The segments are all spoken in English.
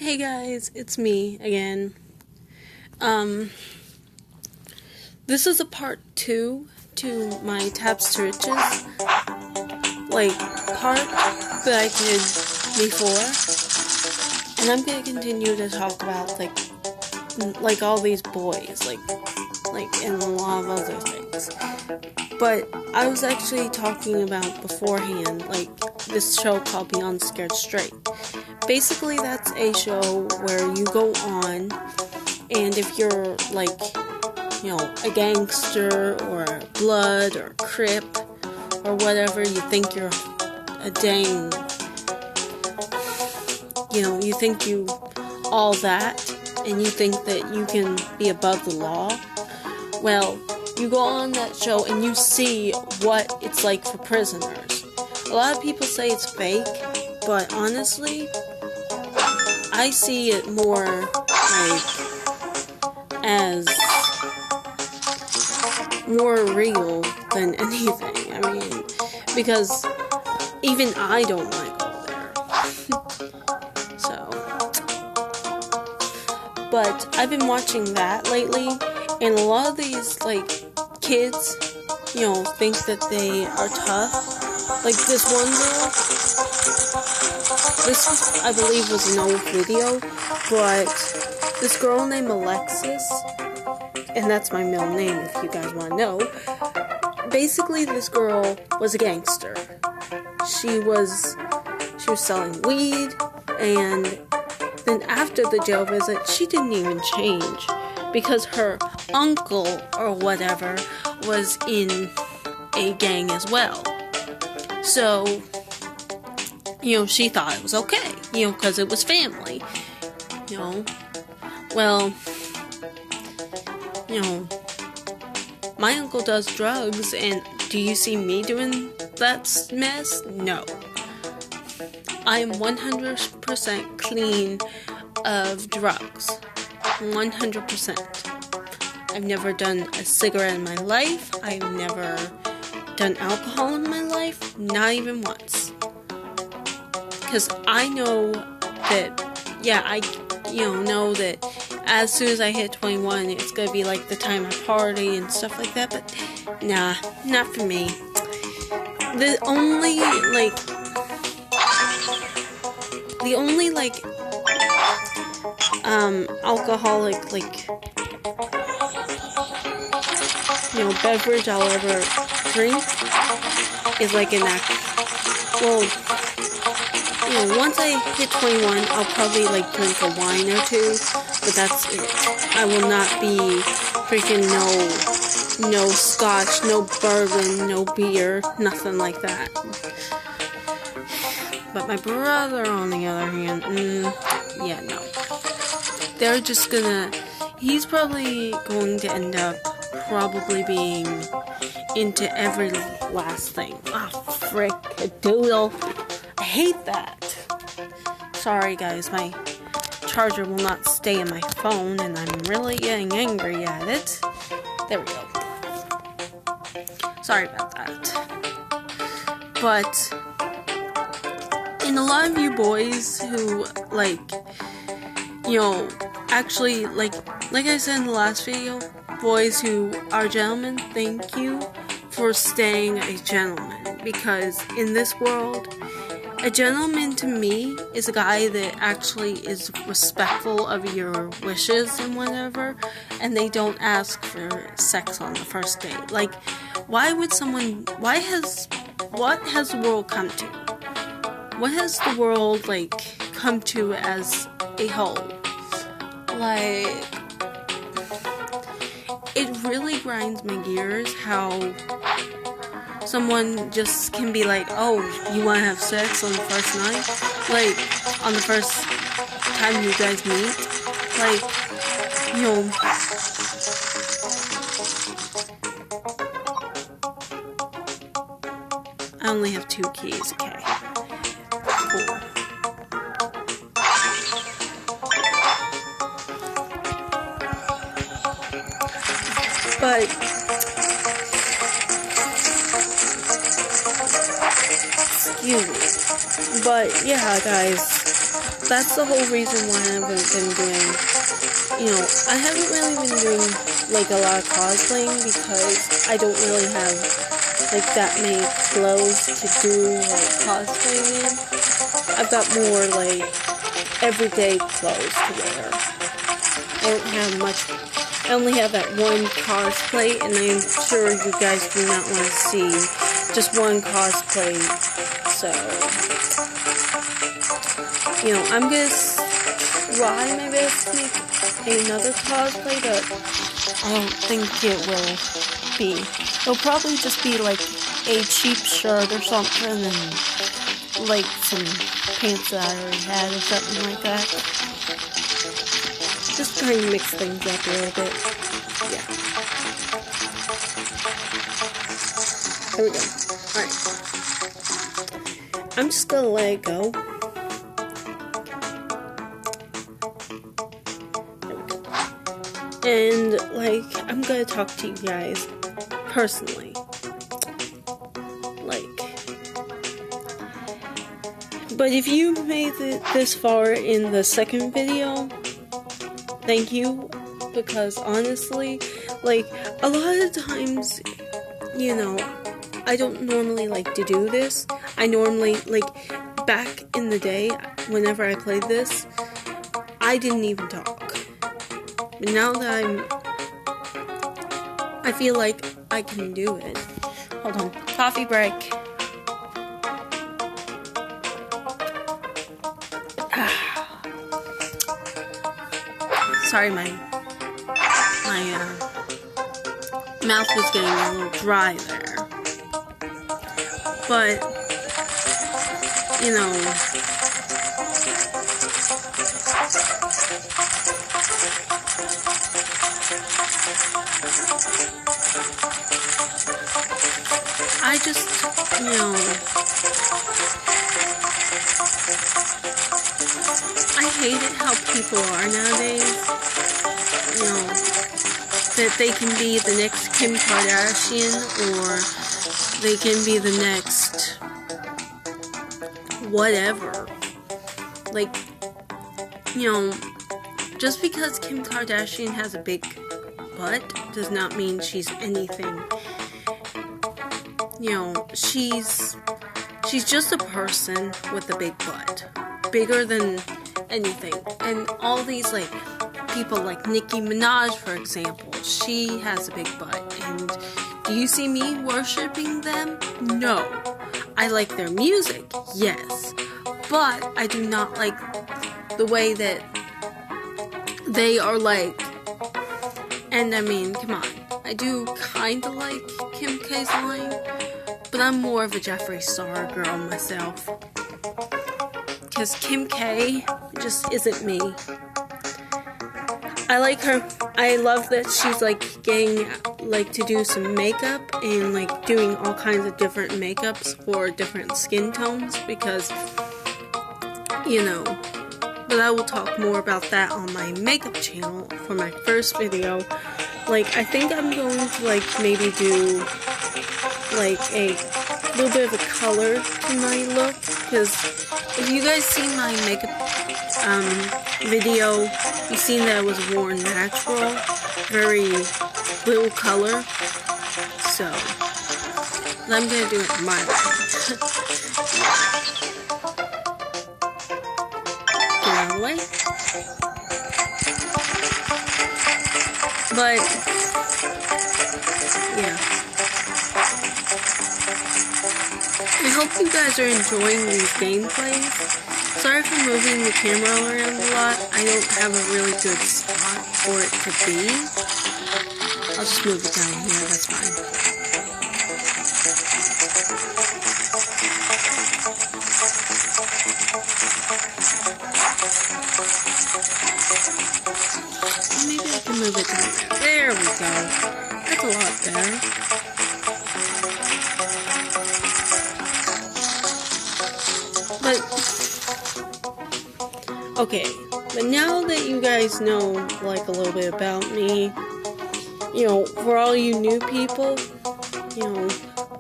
Hey guys, it's me again. This is a part 2 to my Tabs to Riches, part that I did before. And I'm gonna continue to talk about, all these boys, and a lot of other things. But I was actually talking about beforehand, this show called Beyond Scared Straight. Basically, that's a show where you go on, and if you're, a gangster, or a blood, or a crip, or whatever, you think you're a dang, you think you all that, and you think that you can be above the law. Well, you go on that show, and you see what it's like for prisoners. A lot of people say it's fake, but honestly, I see it more as more real than anything. I mean, because even I don't want to go there. But I've been watching that lately, and a lot of these, kids, think that they are tough. This one girl, this, I believe, was an old video, but this girl named Alexis, and that's my middle name if you guys want to know, basically this girl was a gangster. She was selling weed, and then after the jail visit, she didn't even change, because her uncle, or whatever, was in a gang as well. So, she thought it was okay, because it was family, Well, my uncle does drugs, and do you see me doing that mess? No. I am 100% clean of drugs. 100%. I've never done a cigarette in my life. I've never done alcohol in my life. Not even once. Because I know that, know that as soon as I hit 21, it's going to be the time I party and stuff like that, but nah, not for me. The only alcoholic, beverage I'll ever drink is an once I hit 21, I'll probably drink a wine or two, but that's it. I will not be drinking no scotch, no bourbon, no beer, nothing like that. But my brother, on the other hand, no. They're just he's probably going to end up being into every last thing. Frick a doodle. I hate that. Sorry guys, my charger will not stay in my phone, and I'm really getting angry at it. There we go. Sorry about that. But, and a lot of you boys who, actually, like I said in the last video, boys who are gentlemen, thank you for staying a gentleman, because in this world, a gentleman to me is a guy that actually is respectful of your wishes and whatever, and they don't ask for sex on the first date. What has the world come to? What has the world, come to as a whole? It really grinds my gears how someone just can be oh, you want to have sex on the first night? On the first time you guys meet? I only have 2 keys, okay. Cool. But excuse me. But yeah, guys, that's the whole reason why I haven't been doing, I haven't really been doing, like, a lot of cosplaying because I don't really have, like, that many clothes to do, like, cosplaying in. I've got more, like, everyday clothes to wear. I don't have much. I only have that one cosplay, and I'm sure you guys do not want to see just one cosplay. So, I'm gonna try my best to make another cosplay, but I don't think it will be. It'll probably just be like a cheap shirt or something, and like some pants that I already had or something like that. Just trying to mix things up a little bit. Yeah. There we go. Alright. I'm just gonna let it go. There we go. And, like, I'm gonna talk to you guys personally. But if you made it this far in the second video, thank you, because honestly, like, a lot of times, I don't normally like to do this. I normally, like, back in the day, whenever I played this, I didn't even talk. But now that I feel like I can do it. Hold on, coffee break. Sorry, my mouth was getting a little dry there. But, I just, I hate it how people are nowadays. That they can be the next Kim Kardashian, or they can be the next whatever. Like, just because Kim Kardashian has a big butt does not mean she's anything. She's just a person with a big butt. Bigger than anything. And all these, like, people like Nicki Minaj, for example, she has a big butt, and do you see me worshipping them? No. I like their music, yes, but I do not like the way that they are, like, and I mean, come on, I do kinda like Kim K's line, but I'm more of a Jeffree Star girl myself, because Kim K just isn't me. I like her. I love that she's, like, getting, like, to do some makeup and, like, doing all kinds of different makeups for different skin tones because, but I will talk more about that on my makeup channel for my first video. Like, I think I'm going to, like, maybe do, like, a little bit of a color to my look, because if you guys seen my makeup, video, you've seen that it was worn natural, very little color, so I'm gonna do it my way. Get out of the way. But, yeah. I hope you guys are enjoying these gameplays. Sorry for moving the camera around a lot. I don't have a really good spot for it to be. I'll just move it down here, that's fine. Maybe I can move it down there. There we go. That's a lot better. Okay, but now that you guys know, like, a little bit about me, for all you new people,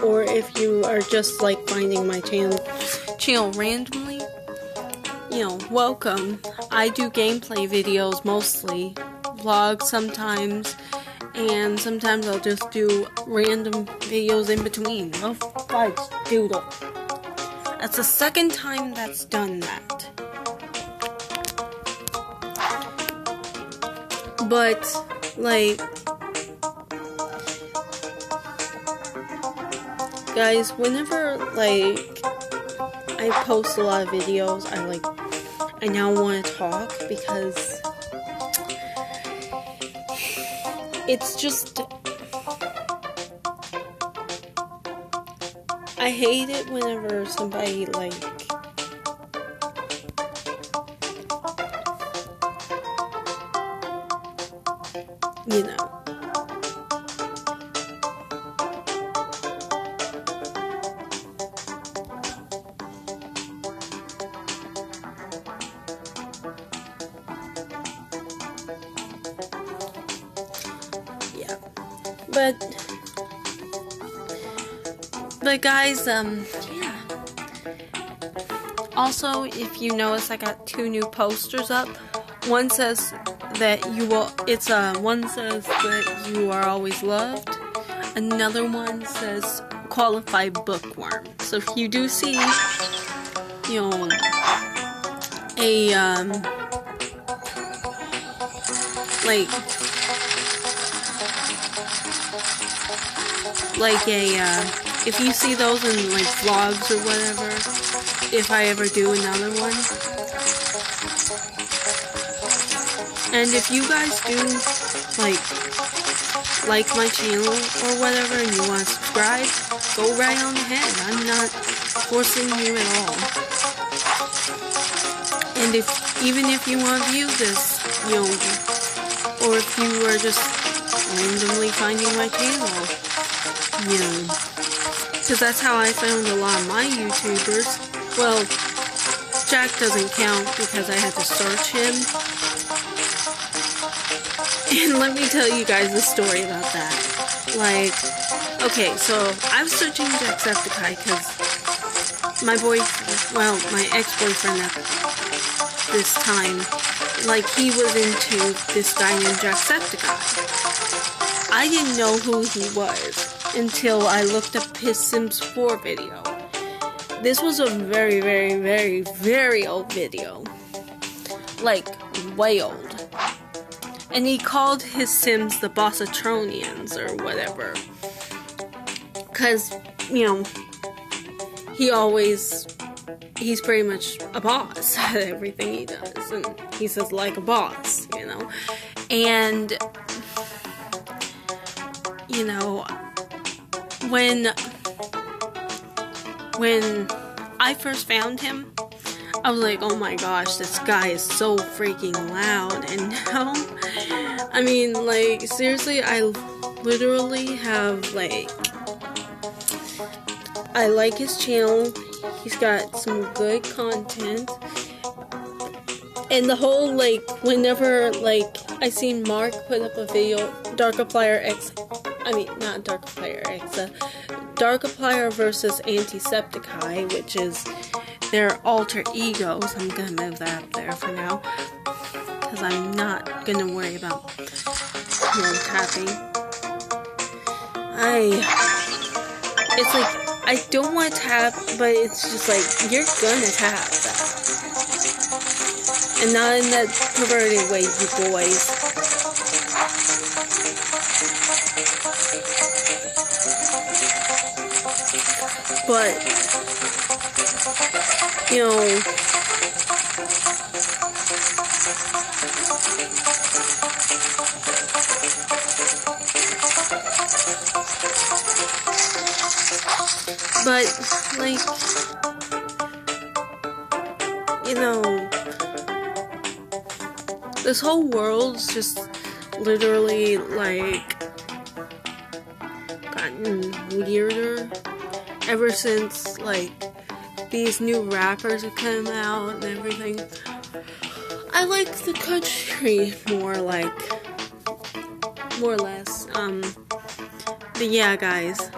or if you are just, like, finding my channel randomly, welcome. I do gameplay videos mostly, vlogs sometimes, and sometimes I'll just do random videos in between. Oh, fudge doodle. That's the second time that's done that. But, like, guys, whenever, like, I post a lot of videos, I now want to talk because it's just, I hate it whenever somebody, like, you know. Yeah. But guys, yeah. Also, if you notice, I got 2 new posters up. One says that one says that you are always loved. Another one says qualified bookworm. So if you do see, if you see those in like vlogs or whatever, if I ever do another one. And if you guys do like my channel or whatever and you want to subscribe, go right on ahead. I'm not forcing you at all. And even if you want to view this, or if you are just randomly finding my channel, because that's how I found a lot of my YouTubers. Well, Jack doesn't count because I had to search him. And let me tell you guys a story about that. Okay, so I was searching Jacksepticeye because my ex-boyfriend at this time, he was into this guy named Jacksepticeye. I didn't know who he was until I looked up his Sims 4 video. This was a very, very, very, very old video. Way old. And he called his Sims the Bossatronians or whatever. Because, he's pretty much a boss at everything he does. And he says like a boss, And, when I first found him, I was like, oh my gosh, this guy is so freaking loud. And now, seriously, I literally have, I like his channel. He's got some good content. And the whole, whenever, I seen Mark put up a video, Darkiplier versus Antisepticeye, which is their alter egos. I'm gonna move that up there for now, because I'm not gonna worry about tapping. I don't want to tap, but it's just you're gonna tap that. And not in that perverted way, you boys. But, this whole world's just literally, gotten weirder ever since, these new rappers have come out and everything. I like the country more or less. But yeah, guys.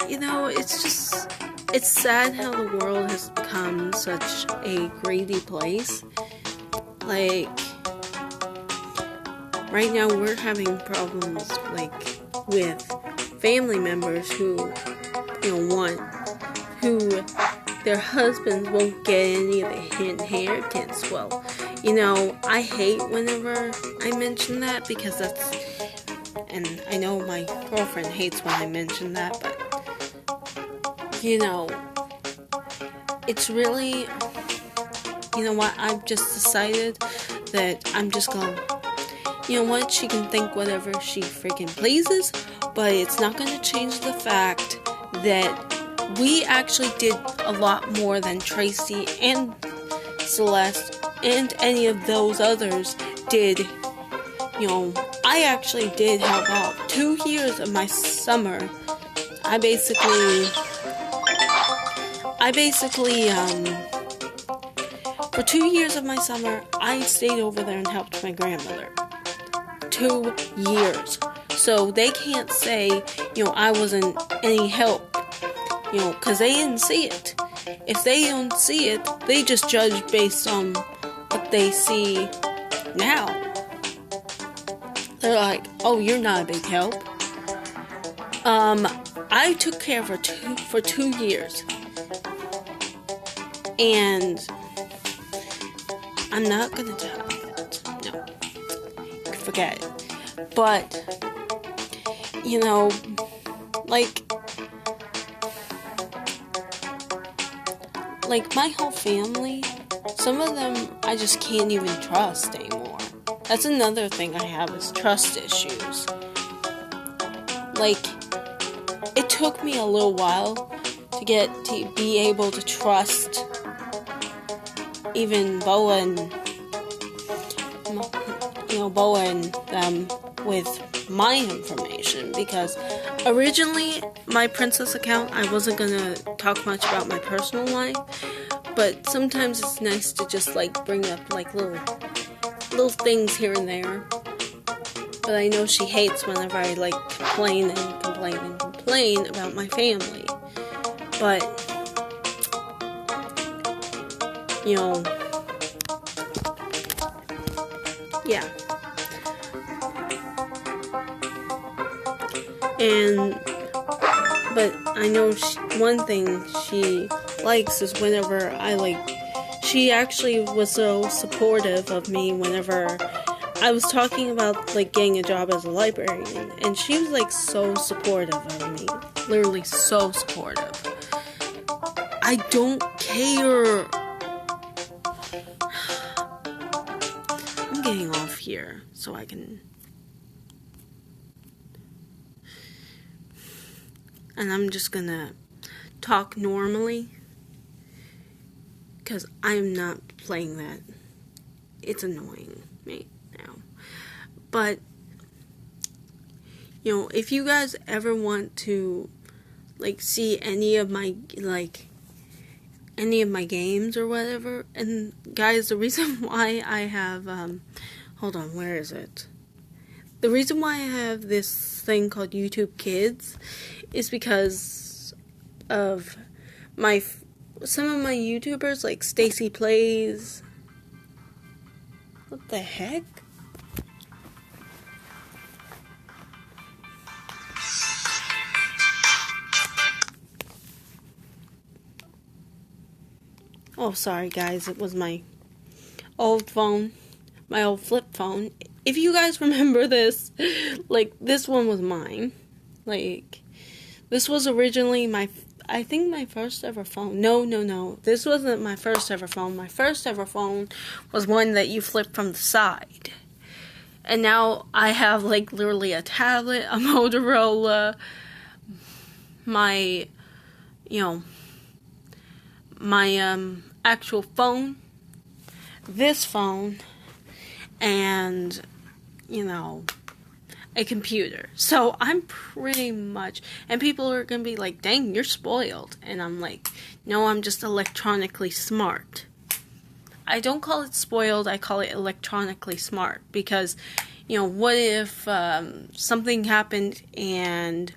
It's just, it's sad how the world has become such a greedy place. Like, right now we're having problems, like, with family members who, who their husbands won't get any of the inheritance. Well, I hate whenever I mention that, because and I know my girlfriend hates when I mention that, but, it's really, I've just decided that I'm just gonna, she can think whatever she freaking pleases, but it's not gonna change the fact that we actually did a lot more than Tracy and Celeste and any of those others did. I actually did help out 2 years of my summer. I basically, for 2 years of my summer, I stayed over there and helped my grandmother. 2 years. So they can't say, I wasn't any help, because they didn't see it. If they don't see it, they just judge based on what they see now. They're like, oh, you're not a big help. I took care of her for 2 years. And I'm not gonna tell you that. No. Forget it. But, like my whole family, some of them I just can't even trust anymore. That's another thing I have, is trust issues. Like, it took me a little while to be able to trust even Boa and them with my information, because originally my Princess account, I wasn't gonna talk much about my personal life, but sometimes it's nice to just bring up little things here and there. But I know she hates whenever I complain about my family. But yeah. But I know one thing she likes is whenever she actually was so supportive of me whenever I was talking about getting a job as a librarian, and she was so supportive of me, literally so supportive. I don't care. I'm getting off here so I can, and I'm just gonna talk normally, because I'm not playing that. It's annoying me now. But, if you guys ever want to, see any of my games or whatever, and guys, the reason why I have, hold on, where is it? The reason why I have this thing called YouTube Kids is because of some of my YouTubers, like Stacy Plays. What the heck? Oh, sorry guys, it was my old phone, my old flip phone. If you guys remember this, this one was mine. This was originally I think my first ever phone. No. This wasn't my first ever phone. My first ever phone was one that you flip from the side. And now I have, literally a tablet, a Motorola, my actual phone, this phone, and, a computer. So I'm pretty much, and people are going to be like, dang, you're spoiled. And I'm like, no, I'm just electronically smart. I don't call it spoiled, I call it electronically smart. Because, what if something happened and,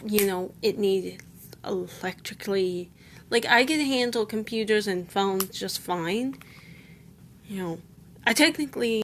it needed electrically, like, I can handle computers and phones just fine. I technically